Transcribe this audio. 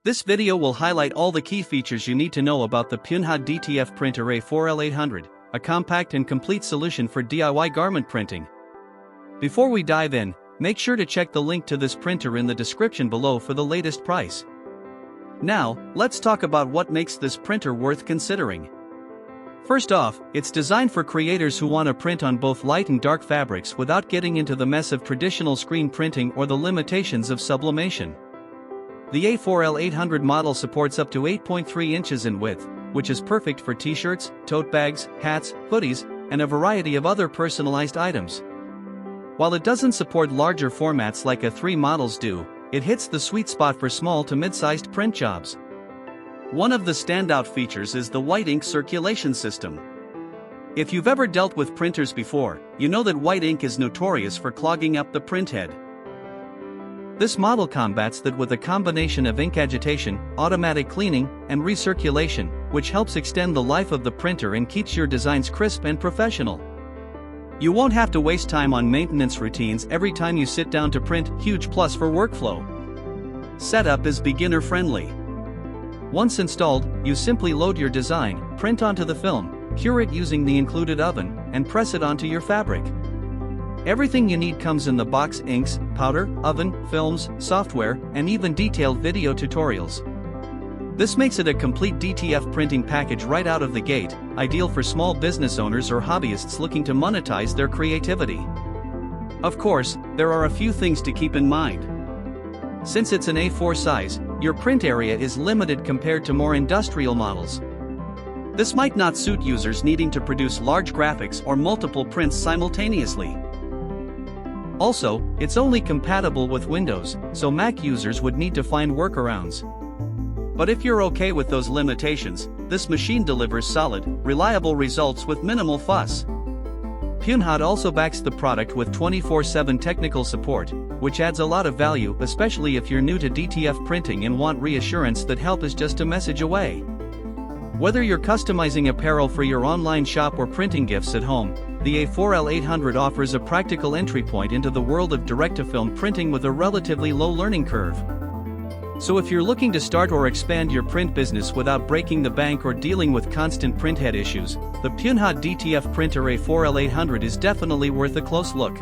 This video will highlight all the key features you need to know about the PUNEHOD DTF printer L800, a compact and complete solution for DIY garment printing. Before we dive in, make sure to check the link to this printer in the description below for the latest price. Now, let's talk about what makes this printer worth considering. First off, it's designed for creators who want to print on both light and dark fabrics without getting into the mess of traditional screen printing or the limitations of sublimation. The L800 model supports up to 8.3 inches in width, which is perfect for t-shirts, tote bags, hats, hoodies, and a variety of other personalized items. While it doesn't support larger formats like A3 models do, it hits the sweet spot for small to mid-sized print jobs. One of the standout features is the white ink circulation system. If you've ever dealt with printers before, you know that white ink is notorious for clogging up the printhead. This model combats that with a combination of ink agitation, automatic cleaning, and recirculation, which helps extend the life of the printer and keeps your designs crisp and professional. You won't have to waste time on maintenance routines every time you sit down to print, huge plus for workflow. Setup is beginner-friendly. Once installed, you simply load your design, print onto the film, cure it using the included oven, and press it onto your fabric. Everything you need comes in the box: inks, powder, oven, films, software, and even detailed video tutorials. This makes it a complete DTF printing package right out of the gate, ideal for small business owners or hobbyists looking to monetize their creativity. Of course, there are a few things to keep in mind. Since it's an A4 size, your print area is limited compared to more industrial models. This might not suit users needing to produce large graphics or multiple prints simultaneously. Also, it's only compatible with Windows, so Mac users would need to find workarounds. But if you're okay with those limitations, this machine delivers solid, reliable results with minimal fuss. PUNEHOD also backs the product with 24/7 technical support, which adds a lot of value, especially if you're new to DTF printing and want reassurance that help is just a message away. Whether you're customizing apparel for your online shop or printing gifts at home, the L800 offers a practical entry point into the world of direct-to-film printing with a relatively low learning curve. So if you're looking to start or expand your print business without breaking the bank or dealing with constant printhead issues, the PUNEHOD DTF printer L800 is definitely worth a close look.